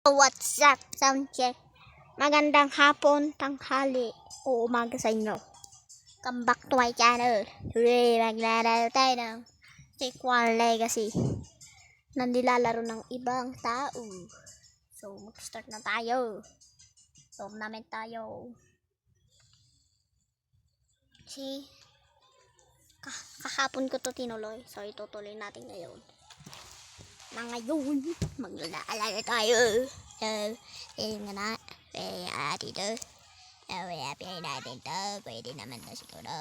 What's up, sound check? Magandang hapon, tanghali, o umaga sa inyo. Come back to my channel. Today, maglalaro tayo ng Sequel Legacy na nilalaro ng ibang tao. So, mag-start na tayo. Tournament tayo. See? Kahapon ko to tinuloy. So, itutuloy natin ngayon. Na ngayon, maglalaro tayo. So, yun nga na. Pwede dito. Pwede natin to. Pwede naman to siguro.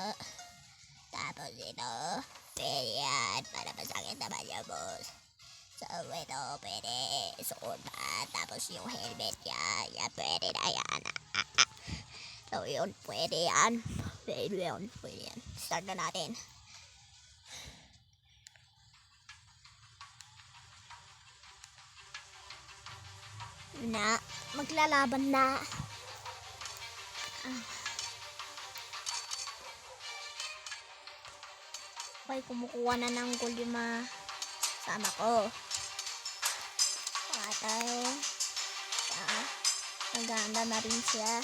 Tapos ito. Pwede yan. Para masakit naman yung boss. So, ito pwede. Suot pa. Tapos yung helmet niya. Yan, pwede na yan. So, yun. Pwede yan. Pwede yun. Pwede yan. Start na natin. Na maglalaban na. Okay, kumukuha na ng gold yung mga sama ko. Saka tayo. Naganda na rin siya.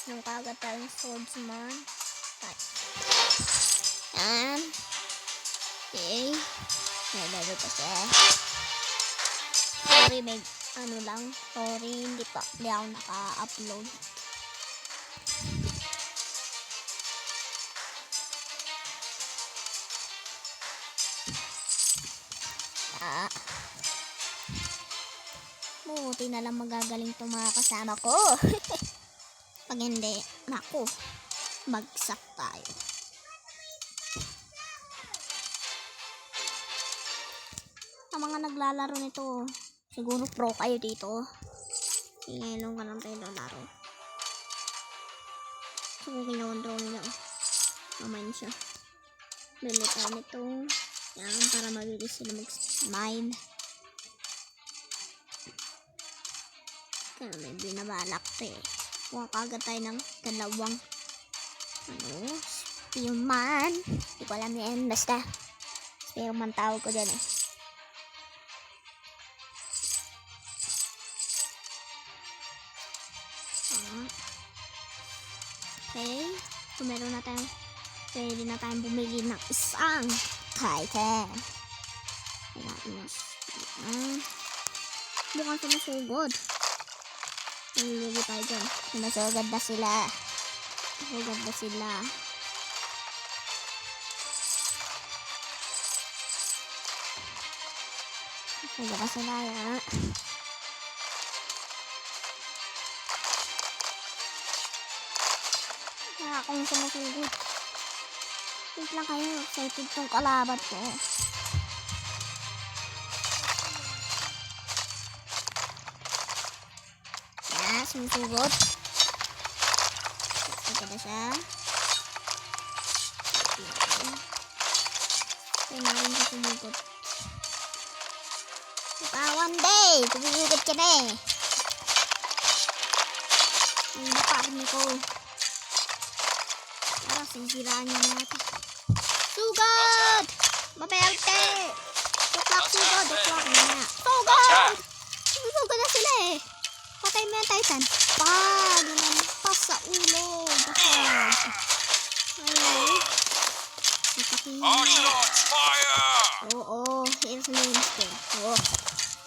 Nung kagad tayong swordsman. Yan. Okay. Nalaro pa siya. Sorry, may ano lang. Sorry, hindi ako naka-upload. Buti na lang magagaling itong mga kasama ko. Pag hindi, naku, bagsak tayo. Ang mga naglalaro nito, siguro pro kayo dito. Ngayon ka lang tayo lalaro. So, kinakontrol nila. Mamain siya. Bili tayo nito. Yan, para mabilis sila mag-mine. Kaya may binabalak to eh. Kuha kagad tayo ng dalawang Spearman. Hindi ko alam yan. Basta Spearman tawag ko dyan eh. Okay. So, meron na tayong pwede na tayong bumili ng isang Titan. Mukhang sumusugod. Nalilili tayo dyan. Sumusugod na sila. Sumusugod na sila. Sumusugod na sila yan. Akong sumusugod. Wait lang kayo, excited tong kalaban ko. Yan, sumusugod. Ito na siya. Ito na rin siya sumugod. One day, sumugod ka na eh. Yung naparmi ko. Sisiraan niya natin. Sugod! Maperte! Tuklak sugod! Tuklak na. Sugod! Sugod na sila eh. Patay mo yung Titan. Pag! Nampas sa ulo. Bakit? Ay. Natakin niya. Oo. Here's Linster. Oo.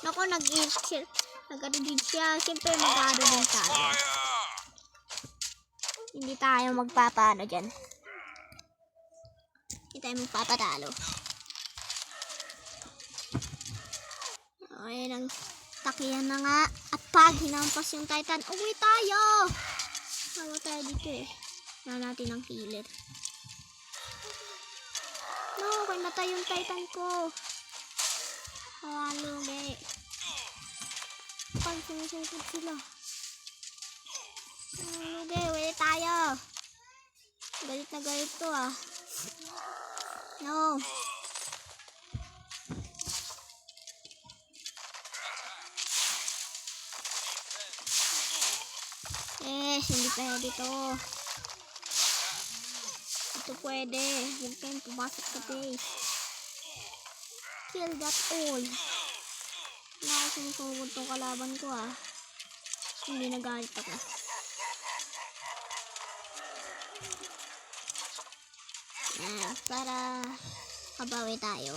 Naku, nag-read siya. Siyempre mag-ano din tayo. Hindi tayo magpapano dyan. Hindi tayo magpapatalo. Ayan ang takiyan na nga. At pag hinampas yung Titan, uwi tayo! Hawa tayo dito eh. Wala natin ang healer. No, kaya matay yung Titan ko. Halo, be. Pag sumusugod sila. Okay, wala tayo. Galit na galit to ah. No. Hindi pwede to. Ito pwede. Huwag kayong pumasok sa base. Kill that all. Sumusugod tong kalaban ko ah. Hindi nagalit ako. Para kabawi tayo.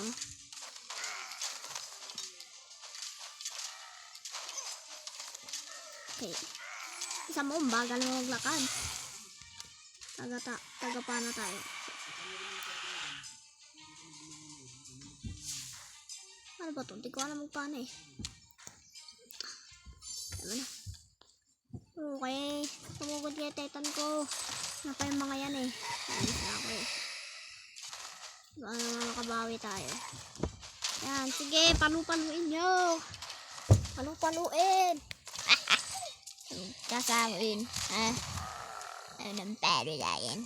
Okay. Isa mo, bagal na maglakad. Tagapa na tayo. Ano ba ito? Hindi ko alam magpaano eh. Ano na? Okay. Tumugod kaya titan ko. Ano pa yung mga yan eh. Alis na ako eh. Baka makabawi tayo. Yan. Sige. Palu-paluin nyo. Palu-paluin. Kasamuin. Ano nang pero yan?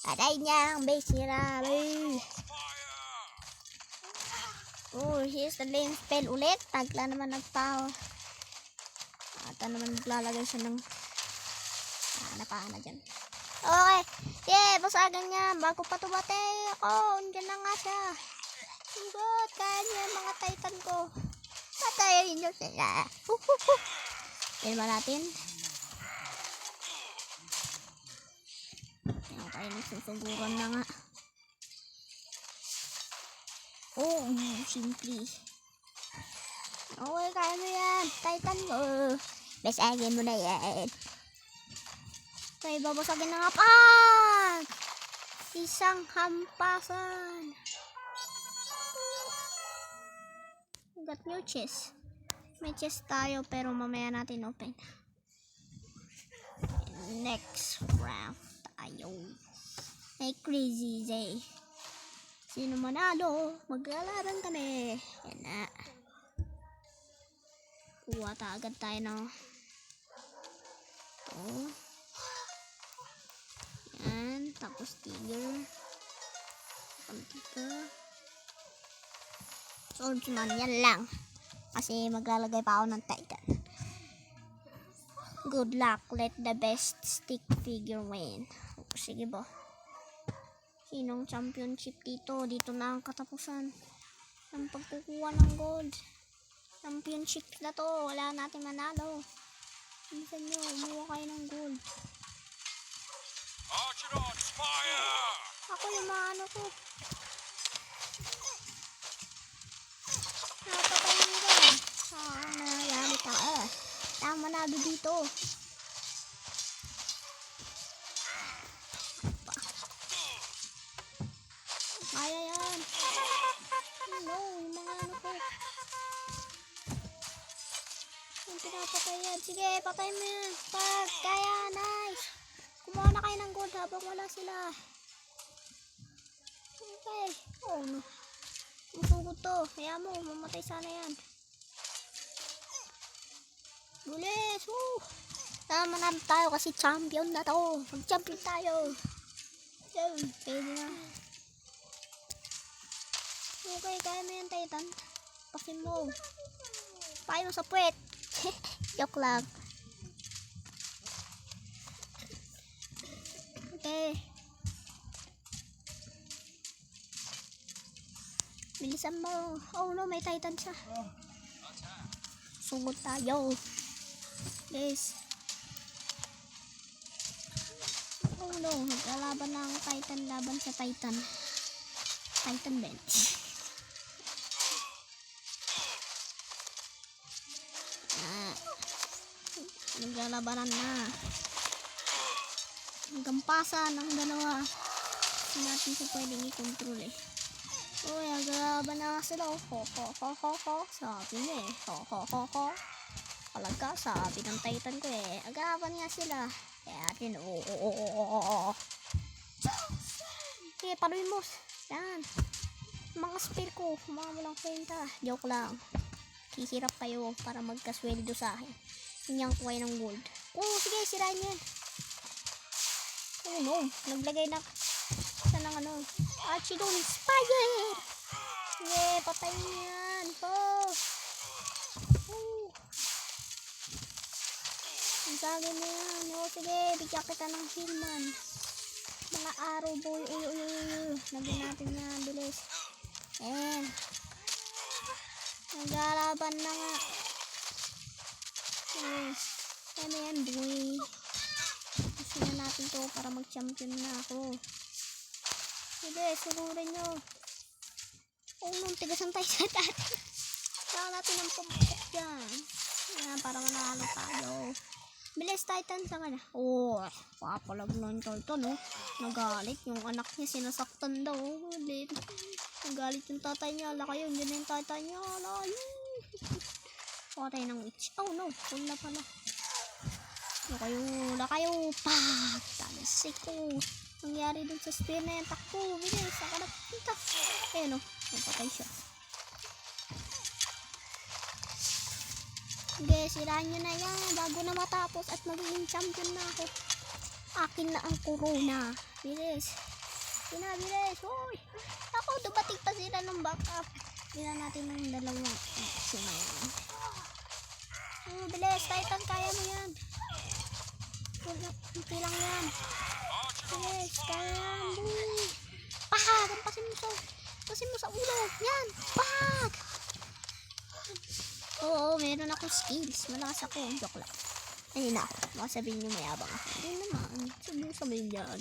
Patay niya ang base nila. Oh, here's the lane spell ulit. Tagla naman nagtao. Ata naman naglalagay siya ng napana dyan. Okay. Yeah, basagan niya. Bago pa tumatay ako. Andyan na nga siya. Good. Kaya niya mga titan ko. Patayin niyo sila. Yan ba natin? Yan tayo nagsusuguran na nga. Oh, simply. Okay, kaya mo yan. Titan mo. Basagin mo na yan. Okay, babasagin na nga. Isang hampasan. Got new chest. May chest tayo pero mamaya natin open. Next round tayo. May crazy day. Sino manalo? Maglalaban kami. Yan na. Kuha agad tayo ng ito. Yan. Tapos tiger. Ito. Swordsman. Yan lang. Kasi maglalagay pa ako ng titan. Good luck. Let the best stick figure win. Sige ba? Sinong championship dito? Dito na ang katapusan ng pagkukuha ng gold. Championship na to. Wala natin manalo. Minsan nyo, umuha kayo ng gold. Ako yung maano ko. Napatayin ko. Nagalit ako. Tama na dito. Kaya yan. No, yung mga ano ko. Yung pinapatay yan. Sige, patay mo yan. Kaya, nice. Kumuha na kayo ng gold habang wala sila. Okay. Oh no. Masugod to. Kaya mo, mamatay sana yan. Bulis. Woo. Tama na tayo kasi champion na to. Mag-champion tayo. Yan, pwede na. Okay, kaya mo yan, Titan. Pasin mo. Pahay mo sa puwet. Joke lang. Okay. Bilisan mo. Oh no, may Titan siya. Sugod tayo. Yes. Oh no, naglalaban na ang Titan laban sa Titan. Titan bench. Naglalabanan na. Gampasan ng dalawa. Hindi natin siya pwedeng i-control eh. Uy, naglalaban na sila. Ho ho ho ho ho. Sabi niya eh. Ho ho ho ho. Talaga, sabi ng Titan ko eh. Agaban nga sila. Kaya atin, oo. Okay, paluin mo. Yan. Mga spear ko. Mga walang kwenta. Joke lang. Hihirap kayo para magkasweldo sa akin. Inyang kuhay ng gold. Oh, sige, sirain yan. Oh no, naglagay na siya ng ano. Archidon Inspire! Yeah, patayin yan. Oh. Ang sagay mo yan. Oh, sige, bigyan kita ng healman. Mga arrow boy. Uy. Lagyan natin yan, bilis. Ayan. Naglalaban na nga. Ano yan, boy? Gusto na natin to para mag-champion na ako. Sige, sunurin nyo. Oh, nung tigasan tayo sa dati. Saka natin ang pumpok dyan. Yan, para manalo tayo. Bilis, Titan, sa kanya. Oh, papalag na yung Titan, no? Nagalit yung anak niya, sinasaktan daw. Nagalit yung tatay niya. Ala kayo, hindi na yung tatay niya. Ala, yun. Patay ng witch. Oh, no. Full na pala. Wala kayo. Pag! Tansik ko. Nangyari dun sa spear na yan. Takbo. Bilis. Saka nagpunta. Ayan, no. Napatay siya. Sige, sirahan nyo na yan. Bago na matapos at magiging champion na ako. Akin na ang corona. Bilis. Bilis. Hoy. Ako, dumating pa sila ng backup. Bila natin ng dalawang sumayan. Oh, bilis. Titan, kaya mo yan. Kunti lang yan. Bilis. Kaya yan. Pahag. Pasin mo sa ulo. Yan. Pahag. Oo, meron akong skills. Malakas ako. Joke lang. Ayun na. Baka sabihin nyo mayabang ako. Ayun naman. Sabihin dyan.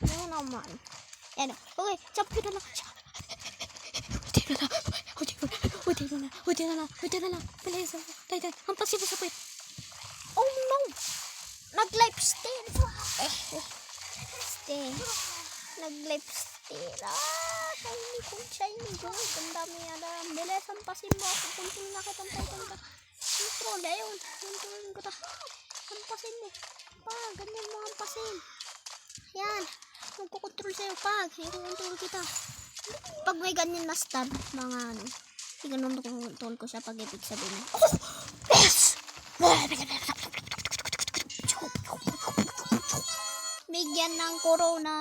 Ayun naman. Yan o. Okay. Champion na lang. Huwag na lang. Bilis. Titan. Hampasin mo sa puwet. Oh no. Nag-life steal. Nag-life steal. Shiny gold. Ang dami yan. Bilis, hampasin mo ako. Control na kitang Titan ka. Control, ayun. Control ko ta. Hampasin mo. Pag, ganyan mo hampasin. Yan. Magkukontrol sa'yo. Pag, i-control kita. Pag may ganyan na stab, mga ano, i-control ko siya pag ibig sabihin. Oh! Yes! Bigyan ng corona.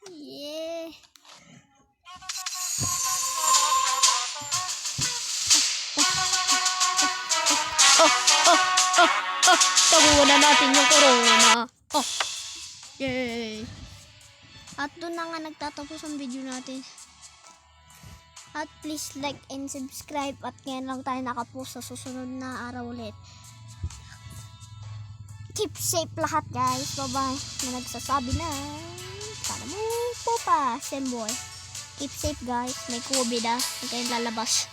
Yeah. Taguan na natin yung corona. Oh. Yay. At doon na nga nagtatapos ang video natin. At please like and subscribe. At ngayon lang tayo nakapost sa susunod na araw ulit. Keep safe lahat, guys. Bye-bye. Na nagsasabi na. Para mo po pa, Semboy. Keep safe, guys. May COVID, Huwag kayong lalabas.